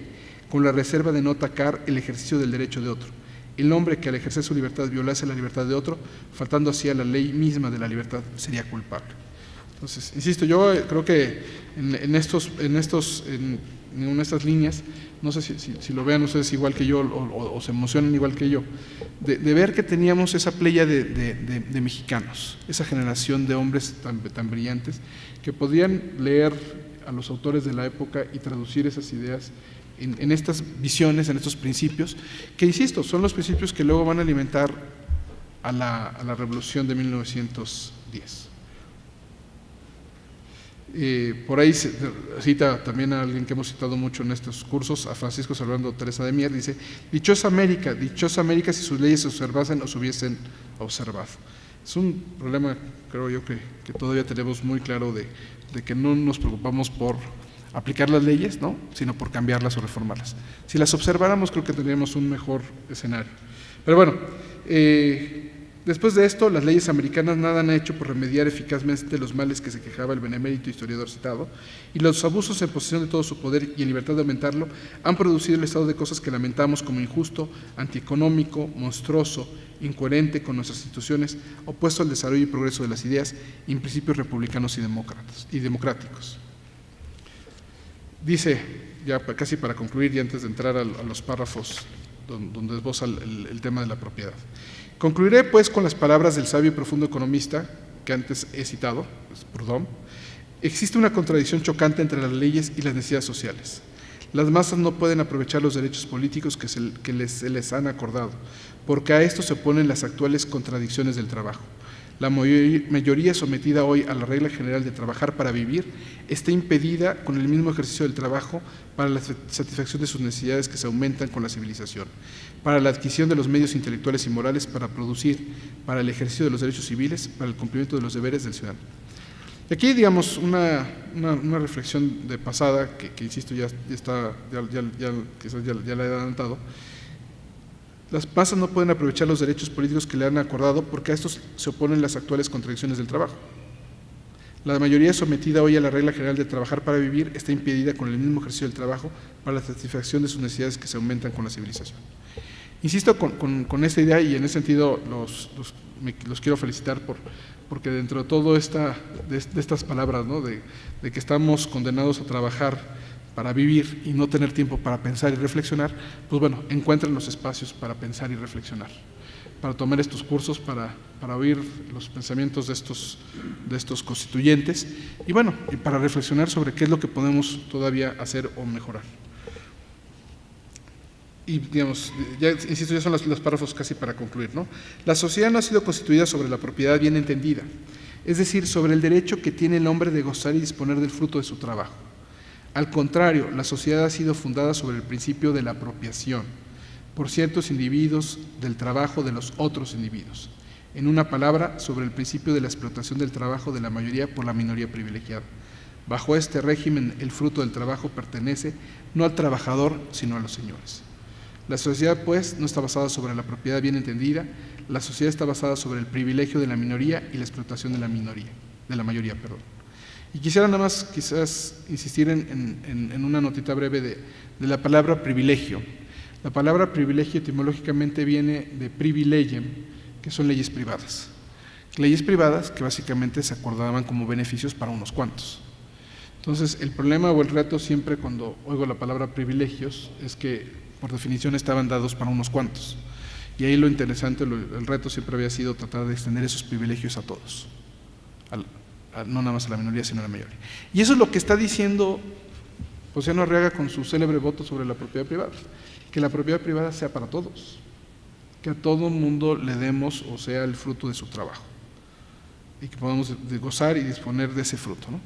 con la reserva de no atacar el ejercicio del derecho de otro. El hombre que al ejercer su libertad violase la libertad de otro, faltando así a la ley misma de la libertad, sería culpable. Entonces, insisto, yo creo que en estas líneas, no sé si lo vean ustedes igual que yo o se emocionan igual que yo, de ver que teníamos esa playa de mexicanos, esa generación de hombres tan brillantes que podían leer a los autores de la época y traducir esas ideas en estas visiones, en estos principios, que insisto, son los principios que luego van a alimentar a la revolución de 1910. Por ahí se cita también a alguien que hemos citado mucho en estos cursos, a Francisco Servando Teresa de Mier, dice: dichosa América si sus leyes se observasen o se hubiesen observado. Es un problema, creo yo, que todavía tenemos muy claro de que no nos preocupamos por aplicar las leyes, ¿no?, sino por cambiarlas o reformarlas. Si las observáramos, creo que tendríamos un mejor escenario. Pero bueno, después de esto, las leyes americanas nada han hecho por remediar eficazmente los males que se quejaba el benemérito historiador citado, y los abusos en posesión de todo su poder y en libertad de aumentarlo han producido el estado de cosas que lamentamos como injusto, antieconómico, monstruoso, incoherente con nuestras instituciones, opuesto al desarrollo y progreso de las ideas y en principios republicanos y democráticos. Dice, ya casi para concluir y antes de entrar a los párrafos donde esboza el tema de la propiedad. Concluiré pues con las palabras del sabio y profundo economista que antes he citado, Proudhon. Existe una contradicción chocante entre las leyes y las necesidades sociales. Las masas no pueden aprovechar los derechos políticos que se les han acordado, porque a esto se oponen las actuales contradicciones del trabajo. La mayoría sometida hoy a la regla general de trabajar para vivir está impedida con el mismo ejercicio del trabajo para la satisfacción de sus necesidades que se aumentan con la civilización, para la adquisición de los medios intelectuales y morales para producir, para el ejercicio de los derechos civiles, para el cumplimiento de los deberes del ciudadano. Y aquí, digamos, una reflexión de pasada que insisto, ya la he adelantado. Las masas no pueden aprovechar los derechos políticos que le han acordado porque a estos se oponen las actuales contradicciones del trabajo. La mayoría sometida hoy a la regla general de trabajar para vivir está impedida con el mismo ejercicio del trabajo para la satisfacción de sus necesidades que se aumentan con la civilización. Insisto con esta idea y en ese sentido los quiero felicitar porque dentro de todo de estas palabras, ¿no?, de que estamos condenados a trabajar para vivir y no tener tiempo para pensar y reflexionar, pues bueno, encuentren los espacios para pensar y reflexionar, para tomar estos cursos, para oír los pensamientos de estos constituyentes y bueno, y para reflexionar sobre qué es lo que podemos todavía hacer o mejorar. Y digamos, ya insisto, ya son los párrafos casi para concluir, ¿no? La sociedad no ha sido constituida sobre la propiedad bien entendida, es decir, sobre el derecho que tiene el hombre de gozar y disponer del fruto de su trabajo. Al contrario, la sociedad ha sido fundada sobre el principio de la apropiación por ciertos individuos del trabajo de los otros individuos. En una palabra, sobre el principio de la explotación del trabajo de la mayoría por la minoría privilegiada. Bajo este régimen, el fruto del trabajo pertenece no al trabajador, sino a los señores. La sociedad, pues, no está basada sobre la propiedad bien entendida, la sociedad está basada sobre el privilegio de la minoría y la explotación de la mayoría. Y quisiera nada más quizás insistir en una notita breve de la palabra privilegio. La palabra privilegio etimológicamente viene de privilegium, que son leyes privadas, Leyes privadas que básicamente se acordaban como beneficios para unos cuantos. Entonces, el problema o el reto siempre cuando oigo la palabra privilegios es que por definición estaban dados para unos cuantos. Y ahí lo interesante, el reto siempre había sido tratar de extender esos privilegios a todos, no nada más a la minoría, sino a la mayoría. Y eso es lo que está diciendo Ponciano Arriaga con su célebre voto sobre la propiedad privada, que la propiedad privada sea para todos, que a todo mundo le demos o sea el fruto de su trabajo y que podamos gozar y disponer de ese fruto, ¿no?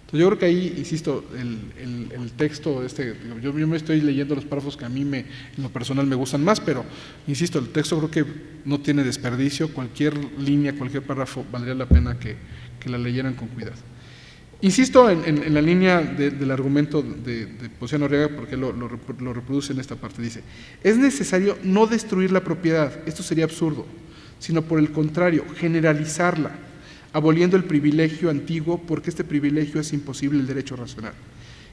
Entonces yo creo que ahí, insisto, el texto, yo me estoy leyendo los párrafos que a mí en lo personal me gustan más, pero insisto, el texto creo que no tiene desperdicio, cualquier línea, cualquier párrafo valdría la pena que la leyeran con cuidado. Insisto en la línea del argumento de Ponciano Arriaga porque lo reproduce en esta parte, dice: es necesario no destruir la propiedad, esto sería absurdo, sino por el contrario, generalizarla, aboliendo el privilegio antiguo, porque este privilegio es imposible el derecho racional.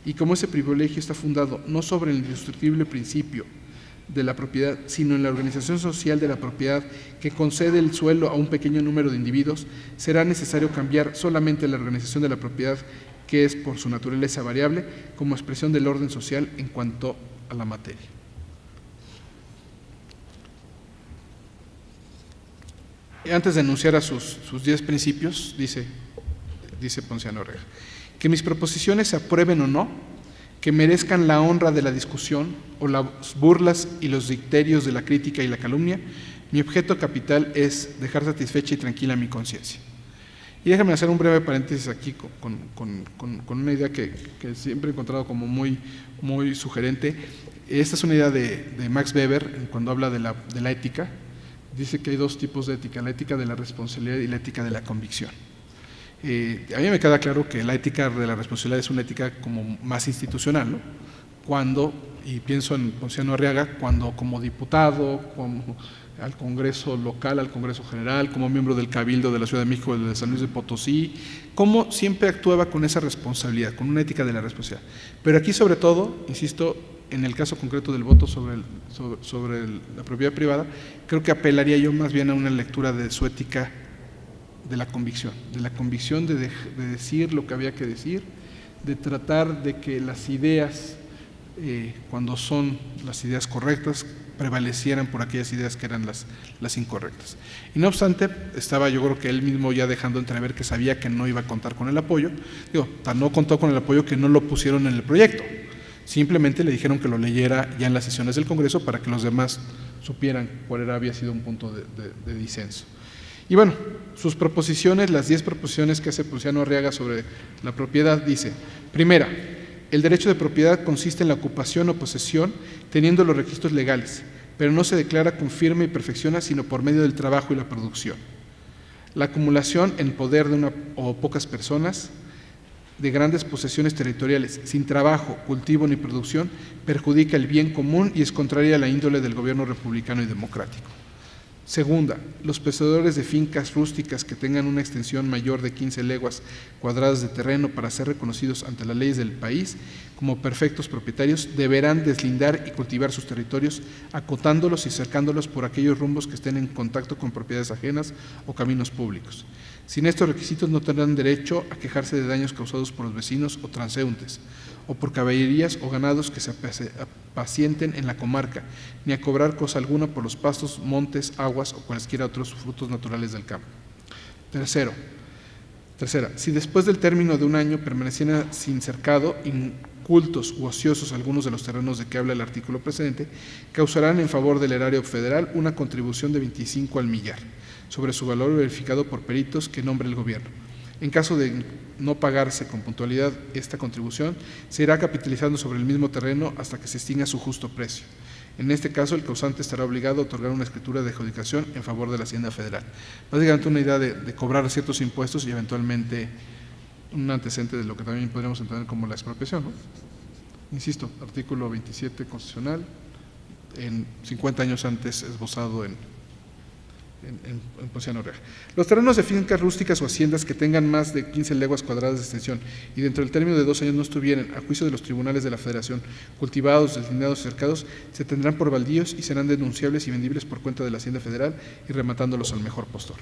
Y como ese privilegio está fundado no sobre el indestructible principio de la propiedad, sino en la organización social de la propiedad que concede el suelo a un pequeño número de individuos, será necesario cambiar solamente la organización de la propiedad, que es por su naturaleza variable, como expresión del orden social en cuanto a la materia. Antes de enunciar a sus 10 principios, dice Ponciano Arriaga, que mis proposiciones se aprueben o no, que merezcan la honra de la discusión o las burlas y los dicterios de la crítica y la calumnia, mi objeto capital es dejar satisfecha y tranquila mi conciencia. Y déjame hacer un breve paréntesis aquí con una idea que siempre he encontrado como muy sugerente. Esta es una idea de Max Weber cuando habla de la ética. Dice que hay dos tipos de ética, la ética de la responsabilidad y la ética de la convicción. A mí me queda claro que la ética de la responsabilidad es una ética como más institucional, ¿no? Y pienso en Ponciano Arriaga, cuando como diputado, como al Congreso local, al Congreso General, como miembro del Cabildo de la Ciudad de México, de San Luis de Potosí, cómo siempre actuaba con esa responsabilidad, con una ética de la responsabilidad. Pero aquí sobre todo, insisto, en el caso concreto del voto sobre la propiedad privada, creo que apelaría yo más bien a una lectura de su ética de la convicción de decir lo que había que decir, de tratar de que las ideas, cuando son las ideas correctas, prevalecieran por aquellas ideas que eran las incorrectas. Y no obstante, estaba yo creo que él mismo ya dejando entrever que sabía que no iba a contar con el apoyo, no contó con el apoyo que no lo pusieron en el proyecto. Simplemente le dijeron que lo leyera ya en las sesiones del Congreso para que los demás supieran cuál había sido un punto de disenso. Y bueno, sus proposiciones, las 10 proposiciones que hace Ponciano Arriaga sobre la propiedad, dice: primera, el derecho de propiedad consiste en la ocupación o posesión teniendo los requisitos legales, pero no se declara con firme y perfecciona sino por medio del trabajo y la producción. La acumulación en poder de una o pocas personas de grandes posesiones territoriales, sin trabajo, cultivo ni producción, perjudica el bien común y es contraria a la índole del gobierno republicano y democrático. Segunda, los poseedores de fincas rústicas que tengan una extensión mayor de 15 leguas cuadradas de terreno para ser reconocidos ante las leyes del país como perfectos propietarios deberán deslindar y cultivar sus territorios, acotándolos y cercándolos por aquellos rumbos que estén en contacto con propiedades ajenas o caminos públicos. Sin estos requisitos no tendrán derecho a quejarse de daños causados por los vecinos o transeúntes, o por caballerías o ganados que se apacienten en la comarca, ni a cobrar cosa alguna por los pastos, montes, aguas o cualesquiera otros frutos naturales del campo. Tercera, si después del término de un año permanecieran sin cercado, incultos u ociosos algunos de los terrenos de que habla el artículo precedente, causarán en favor del erario federal una contribución de 25 al millar, sobre su valor verificado por peritos que nombre el gobierno. En caso de no pagarse con puntualidad esta contribución, se irá capitalizando sobre el mismo terreno hasta que se extinga su justo precio. En este caso, el causante estará obligado a otorgar una escritura de adjudicación en favor de la Hacienda Federal. Básicamente una idea de cobrar ciertos impuestos y eventualmente un antecedente de lo que también podríamos entender como la expropiación, ¿no? Insisto, artículo 27 constitucional, en 50 años antes esbozado en Ponciano Arriaga. Los terrenos de fincas rústicas o haciendas que tengan más de 15 leguas cuadradas de extensión y dentro del término de 2 años no estuvieran, a juicio de los tribunales de la Federación, cultivados, deslindados y cercados, se tendrán por baldíos y serán denunciables y vendibles por cuenta de la Hacienda Federal y rematándolos al mejor postor.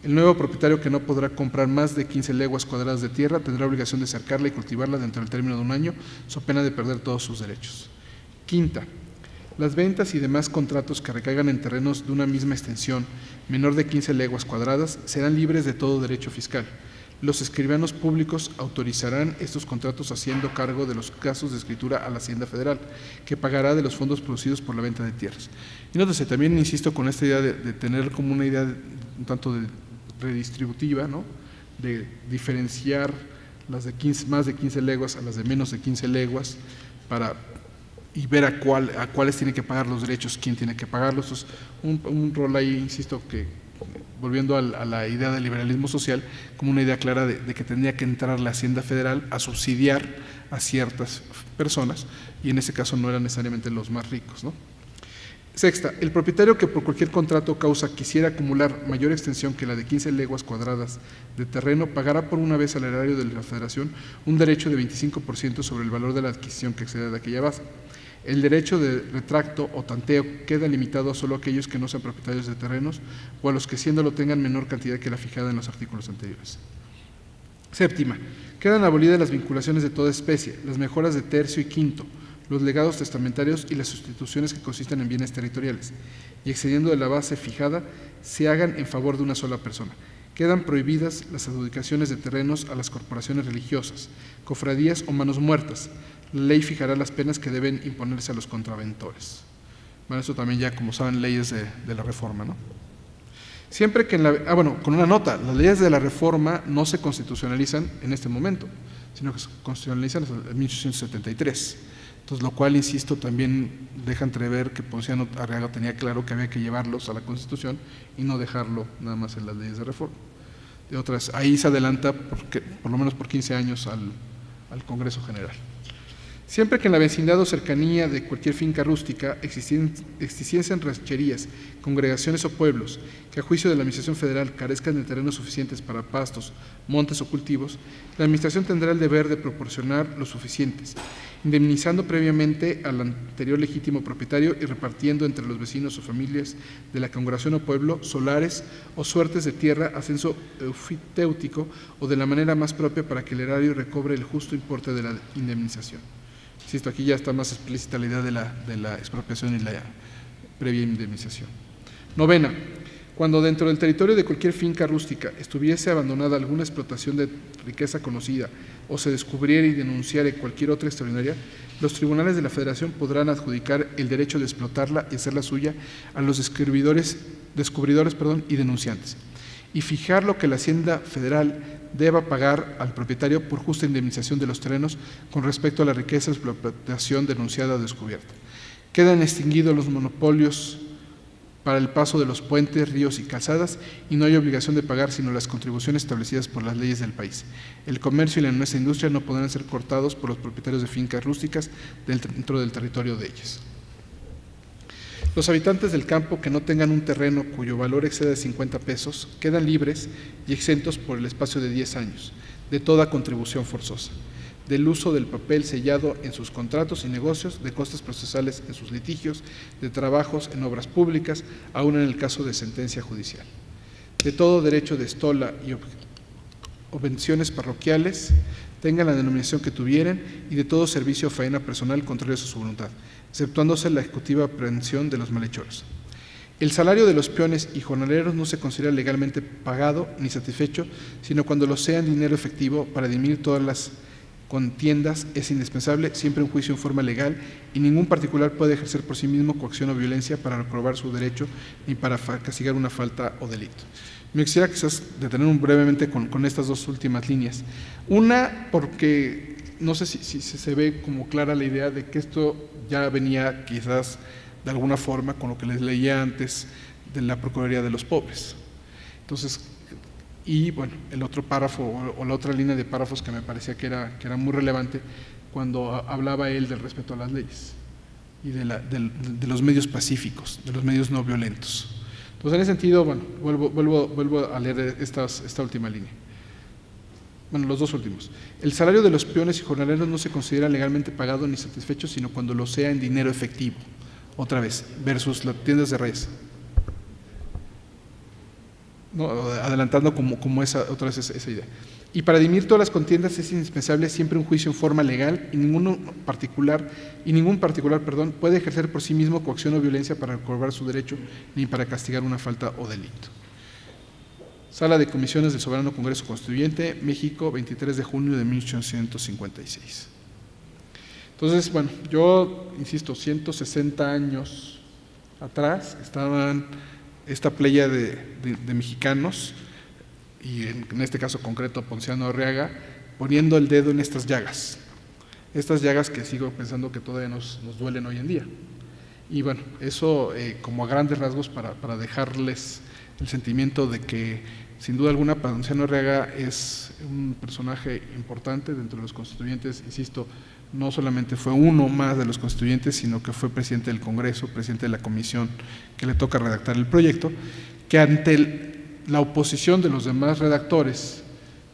El nuevo propietario que no podrá comprar más de 15 leguas cuadradas de tierra tendrá obligación de cercarla y cultivarla dentro del término de un año, so pena de perder todos sus derechos. Quinta, las ventas y demás contratos que recaigan en terrenos de una misma extensión menor de 15 leguas cuadradas serán libres de todo derecho fiscal. Los escribanos públicos autorizarán estos contratos haciendo cargo de los gastos de escritura a la Hacienda Federal, que pagará de los fondos producidos por la venta de tierras. Y nótese, también insisto con esta idea de tener como una idea un tanto redistributiva, ¿no? De diferenciar las de más de 15 leguas a las de menos de 15 leguas y ver a cuáles tiene que pagar los derechos, quién tiene que pagarlos. Entonces, un rol ahí, insisto, que volviendo a la idea del liberalismo social, como una idea clara de que tendría que entrar la Hacienda Federal a subsidiar a ciertas personas, y en ese caso no eran necesariamente los más ricos, ¿no? Sexta, el propietario que por cualquier contrato o causa quisiera acumular mayor extensión que la de 15 leguas cuadradas de terreno, pagará por una vez al erario de la Federación un derecho de 25% sobre el valor de la adquisición que exceda de aquella base. El derecho de retracto o tanteo queda limitado a solo aquellos que no sean propietarios de terrenos o a los que siéndolo tengan menor cantidad que la fijada en los artículos anteriores. Séptima, quedan abolidas las vinculaciones de toda especie, las mejoras de tercio y quinto, los legados testamentarios y las sustituciones que consisten en bienes territoriales, y excediendo de la base fijada, se hagan en favor de una sola persona. Quedan prohibidas las adjudicaciones de terrenos a las corporaciones religiosas, cofradías o manos muertas. La ley fijará las penas que deben imponerse a los contraventores. Bueno, eso también ya, como saben, leyes de la Reforma, ¿no? Siempre que con una nota, las leyes de la Reforma no se constitucionalizan en este momento, sino que se constitucionalizan en 1873. Entonces, lo cual, insisto, también deja entrever que Ponciano Arriaga tenía claro que había que llevarlos a la Constitución y no dejarlo nada más en las leyes de reforma. De otras, ahí se adelanta, por lo menos por 15 años, al Congreso General. Siempre que en la vecindad o cercanía de cualquier finca rústica existiesen rancherías, congregaciones o pueblos que a juicio de la Administración Federal carezcan de terrenos suficientes para pastos, montes o cultivos, la Administración tendrá el deber de proporcionar los suficientes, indemnizando previamente al anterior legítimo propietario y repartiendo entre los vecinos o familias de la congregación o pueblo solares o suertes de tierra a censo eufitéutico o de la manera más propia para que el erario recobre el justo importe de la indemnización. Insisto, aquí ya está más explícita la idea de la expropiación y la previa indemnización. Novena, cuando dentro del territorio de cualquier finca rústica estuviese abandonada alguna explotación de riqueza conocida o se descubriera y denunciara cualquier otra extraordinaria, los tribunales de la Federación podrán adjudicar el derecho de explotarla y hacerla suya a los descubridores y denunciantes, y fijar lo que la Hacienda Federal deba pagar al propietario por justa indemnización de los terrenos con respecto a la riqueza de explotación denunciada o descubierta. Quedan extinguidos los monopolios para el paso de los puentes, ríos y calzadas, y no hay obligación de pagar sino las contribuciones establecidas por las leyes del país. El comercio y la nuestra industria no podrán ser cortados por los propietarios de fincas rústicas dentro del territorio de ellas. Los habitantes del campo que no tengan un terreno cuyo valor exceda de 50 pesos quedan libres y exentos por el espacio de 10 años de toda contribución forzosa, del uso del papel sellado en sus contratos y negocios, de costes procesales en sus litigios, de trabajos en obras públicas, aun en el caso de sentencia judicial, de todo derecho de estola y obvenciones parroquiales, tengan la denominación que tuvieren, y de todo servicio o faena personal contrario a su voluntad, exceptuándose la ejecutiva aprehensión de los malhechores. El salario de los peones y jornaleros no se considera legalmente pagado ni satisfecho, sino cuando lo sea en dinero efectivo. Para dirimir todas las contiendas es indispensable siempre un juicio en forma legal, y ningún particular puede ejercer por sí mismo coacción o violencia para reprobar su derecho ni para castigar una falta o delito. Me quisiera quizás detener brevemente con estas dos últimas líneas. Una, porque no sé si se ve como clara la idea de que esto ya venía quizás de alguna forma con lo que les leía antes de la Procuraduría de los Pobres. Entonces, y bueno, el otro párrafo o la otra línea de párrafos que me parecía que era muy relevante cuando hablaba él del respeto a las leyes y de los medios pacíficos, de los medios no violentos. Entonces, en ese sentido, bueno, vuelvo a leer esta última línea. Bueno, los dos últimos. El salario de los peones y jornaleros no se considera legalmente pagado ni satisfecho, sino cuando lo sea en dinero efectivo. Otra vez, versus las tiendas de redes. ¿no? Adelantando como otra vez esa idea. Y para dirimir todas las contiendas es indispensable siempre un juicio en forma legal y ningún particular, puede ejercer por sí mismo coacción o violencia para recobrar su derecho ni para castigar una falta o delito. Sala de Comisiones del Soberano Congreso Constituyente, México, 23 de junio de 1856. Entonces, bueno, yo insisto, 160 años atrás estaban esta playa de mexicanos, y en este caso concreto Ponciano Arriaga, poniendo el dedo en estas llagas que sigo pensando que todavía nos duelen hoy en día. Y bueno, eso como a grandes rasgos para dejarles el sentimiento de que sin duda alguna Ponciano Arriaga es un personaje importante dentro de los constituyentes, insisto, no solamente fue uno más de los constituyentes, sino que fue presidente del Congreso, presidente de la comisión que le toca redactar el proyecto, que ante la oposición de los demás redactores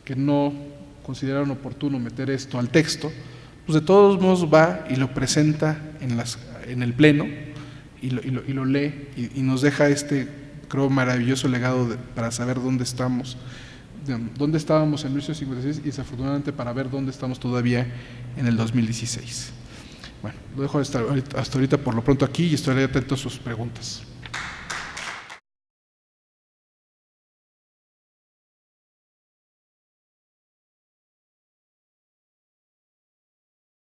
que no consideraron oportuno meter esto al texto, pues de todos modos va y lo presenta en el pleno y lo lee y nos deja creo, maravilloso legado para saber dónde estábamos en 1856 y desafortunadamente para ver dónde estamos todavía en el 2016. Bueno, lo dejo hasta ahorita por lo pronto aquí y estaré atento a sus preguntas.